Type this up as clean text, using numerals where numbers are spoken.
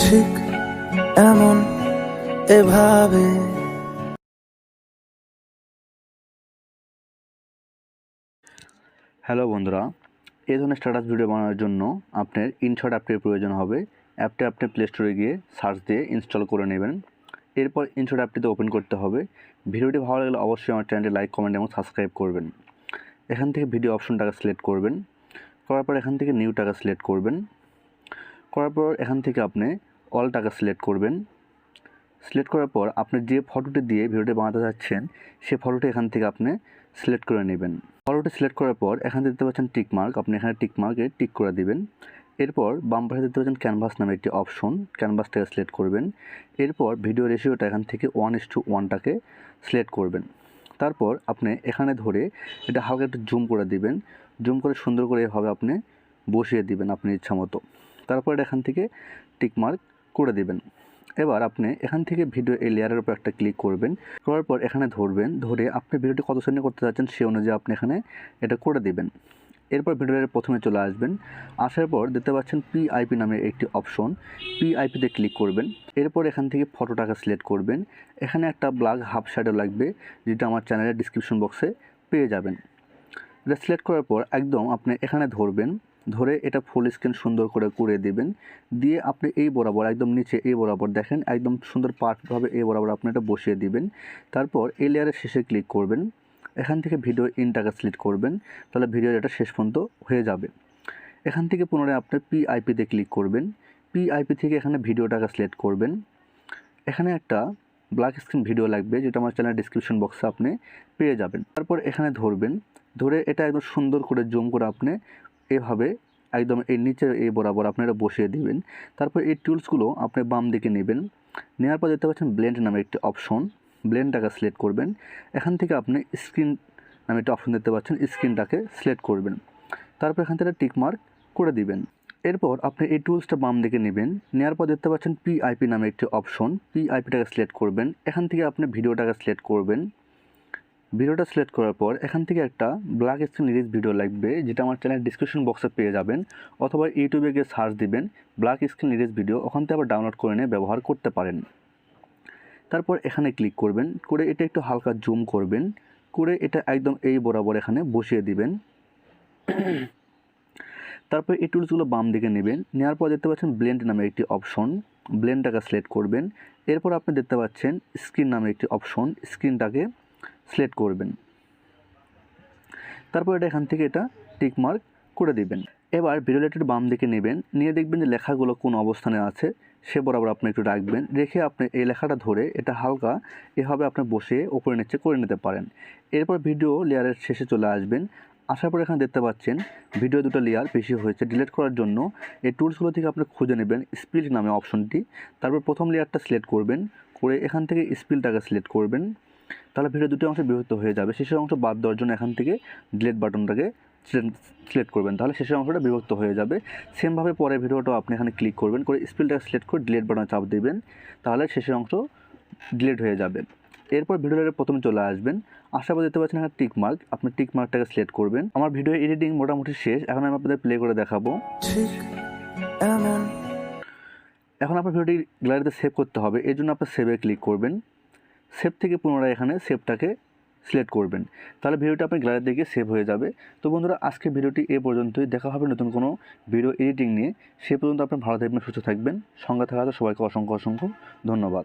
ঠিক এমন এভাবে হ্যালো বন্ধুরা, এই ধরনের স্ট্যাটাস ভিডিও বানানোর জন্য আপনার ইনশট অ্যাপটির প্রয়োজন হবে। অ্যাপটি আপনি প্লে স্টোরে গিয়ে সার্চ দিয়ে ইনস্টল করে নেবেন। এরপর ইনশট অ্যাপটিতে ওপেন করতে হবে। ভিডিওটি ভালো লাগলে অবশ্যই আমার চ্যানেলটি লাইক, কমেন্ট এবং সাবস্ক্রাইব করবেন। এখান থেকে ভিডিও অপশনটাকে সিলেক্ট করবেন। করার পর এখান থেকে নিউটাকে সিলেক্ট করবেন। করার পর এখান থেকে আপনি অলটাকে সিলেক্ট করবেন। সিলেক্ট করার পর আপনি যে ফটোটি দিয়ে ভিডিওটি বানাতে যাচ্ছেন সেই ফটোটি এখান থেকে আপনি সিলেক্ট করে নেবেন। ফটোটি সিলেক্ট করার পর এখানে দেখতে পাচ্ছেন টিক মার্ক, আপনি এখানে টিক মার্কে টিক করে দিবেন। এরপর বাম পাশে দেখতে পাচ্ছেন ক্যানভাস নামে একটি অপশন, ক্যানভাসটাকে সিলেক্ট করবেন। এরপর ভিডিও রেশিওটা এখান থেকে 1:1টাকে সিলেক্ট করবেন। তারপর আপনি এখানে ধরে এটা হালকা একটু জুম করে দিবেন। জুম করে সুন্দর করে এভাবে আপনি বসিয়ে দিবেন আপনার ইচ্ছা মতো। তারপর এখান থেকে টিক মার্ক করে দিবেন। এবার আপনি এখান থেকে ভিডিও এই লেয়ারের উপর একটা ক্লিক করবেন। করার পর এখানে ধরবেন, ধরে আপনি ভিডিওটি কত সেকেন্ডে করতে চাচ্ছেন সেই অনুযায়ী আপনি এখানে এটা করে দিবেন। এরপর ভিডিওর প্রথমে চলে আসবেন। আসার পর দেখতে পাচ্ছেন পিআইপি নামে একটি অপশন, পিআইপিতে ক্লিক করবেন। এরপর এখান থেকে ফটোটাকে সিলেক্ট করবেন। এখানে একটা ব্ল্যাক হাফ শ্যাডো লাগবে, যেটা আমার চ্যানেলের ডিসক্রিপশন বক্সে পেয়ে যাবেন। এটা সিলেক্ট করার পর একদম আপনি এখানে ধরবেন, ধরে এটা ফুল স্ক্রিন সুন্দর করে দিবেন। দিয়ে আপনি এই বরাবর একদম নিচে এই বরাবর দেখেন একদম সুন্দর পারফেক্টভাবে এই বরাবর আপনি এটা বসিয়ে দিবেন। তারপর এই লেয়ারের শেষে ক্লিক করবেন। এখান থেকে ভিডিও ইনটাকে সিলেক্ট করবেন, তাহলে ভিডিওর এটা শেষ পর্যন্ত হয়ে যাবে। এখান থেকে পুনরায় আপনি পিআইপিতে ক্লিক করবেন। পিআইপি থেকে এখানে ভিডিওটাকে সিলেক্ট করবেন। এখানে একটা ব্ল্যাক স্ক্রিন ভিডিও লাগবে, যেটা আমার চ্যানেলের ডিসক্রিপশন বক্সে আপনি পেয়ে যাবেন। তারপর এখানে ধরবেন, ধরে এটা একদম সুন্দর করে জুম করে আপনি এভাবে একদম এই নিচে এই বরাবর আপনি এটা বসিয়ে দিবেন। তারপর এই টুলসগুলো আপনি বাম দিকে নেবেন। নেওয়ার পর দেখতে পাচ্ছেন ব্লেন্ড নামে একটি অপশন, ব্লেন্ডটাকে সিলেক্ট করবেন। এখান থেকে আপনি স্ক্রিন নামে একটি অপশন দেখতে পাচ্ছেন, স্ক্রিনটাকে সিলেক্ট করবেন। তারপর এখান থেকে টিক মার্ক করে দিবেন। এরপর আপনি এই টুলসটা বাম দিকে নেবেন। নেওয়ার পর দেখতে পাচ্ছেন পিআইপি নামে একটি অপশন, পিআইপিটাকে সিলেক্ট করবেন। এখান থেকে আপনি ভিডিওটাকে সিলেক্ট করবেন। ভিডিওটা সিলেক্ট করার পর এখান থেকে একটা ব্ল্যাক স্ক্রিন রিলিজ ভিডিও লাগবে, যেটা আমার চ্যানেল ডিসক্রিপশন বক্সে পেয়ে যাবেন, অথবা ইউটিউবে গিয়ে সার্চ দিবেন ব্ল্যাক স্ক্রিন রিলিজ ভিডিও, ওখান থেকে আবার ডাউনলোড করে নিয়ে ব্যবহার করতে পারেন। তারপর এখানে ক্লিক করবেন, করে এটা একটু হালকা জুম করবেন, করে এটা একদম এই বরাবর এখানে বসিয়ে দিবেন। তারপর এই টুলসগুলো বাম দিকে নেবেন। নেওয়ার পর দেখতে পাচ্ছেন ব্লেন্ড নামে একটি অপশন, ব্লেন্ডটাকে সিলেক্ট করবেন। এরপর আপনি দেখতে পাচ্ছেন স্ক্রিন নামে একটি অপশন, স্ক্রিনটাকে সিলেক্ট করবেন। তারপর এটা এখান থেকে এটা টিক মার্ক করে দিবেন। এবার ভিডিও লেটের বাম দিকে নেবেন, নিয়ে দেখবেন যে লেখাগুলো কোন অবস্থানে আছে সে বরাবর আপনি একটু রাখবেন। রেখে আপনি এই লেখাটা ধরে এটা হালকা এভাবে আপনি বসে ওপরে নিচে করে নিতে পারেন। এরপর ভিডিও লেয়ারের শেষে চলে আসবেন। আসার পর এখানে দেখতে পাচ্ছেন ভিডিও দুটো লেয়ার বেশি হয়েছে। ডিলিট করার জন্য এই টুলসগুলো থেকে আপনি খুঁজে নেবেন স্প্লিট নামে অপশনটি। তারপর প্রথম লেয়ারটা সিলেক্ট করবেন, করে এখান থেকে স্প্লিটটাকে সিলেক্ট করবেন। তাহলে ভিডিও দুটো অংশে বিভক্ত হয়ে যাবে। শেষের অংশ বাদ দেওয়ার জন্য এখান থেকে ডিলিট বাটনটাকে সিলেক্ট করবেন, তাহলে শেষের অংশটা বিভক্ত হয়ে যাবে। সেমভাবে পরের ভিডিওটাও আপনি এখানে ক্লিক করবেন, করে স্প্লিটটাকে সিলেক্ট করে ডিলিট বাটনে চাপ দেবেন, তাহলে শেষের অংশ ডিলিট হয়ে যাবে। এরপর ভিডিওটার প্রথমে চলে আসবেন। আসার পর দেখতে পাচ্ছেন এখানে টিক মার্ক, আপনি টিক মার্কটাকে সিলেক্ট করবেন। আমার ভিডিও এডিটিং মোটামুটি শেষ, এখন আমি আপনাদের প্লে করে দেখাবো। ঠিক এমন এখন আপনার ভিডিওটি গ্যালারিতে সেভ করতে হবে, এই জন্য আপনি সেভে ক্লিক করবেন। সেভ থেকে পুনরায় এখানে সেভটাকে সিলেক্ট করবেন, তাহলে ভিডিওটা আপনার গ্যালারিতে গিয়ে সেভ হয়ে যাবে। তো বন্ধুরা, আজকে ভিডিওটি এ পর্যন্তই। দেখা হবে নতুন কোনো ভিডিও এডিটিং নিয়ে। সে পর্যন্ত আপনি ভালো থাকবেন, সুস্থ থাকবেন। সঙ্গে থাকা সবাইকে অসংখ্য ধন্যবাদ।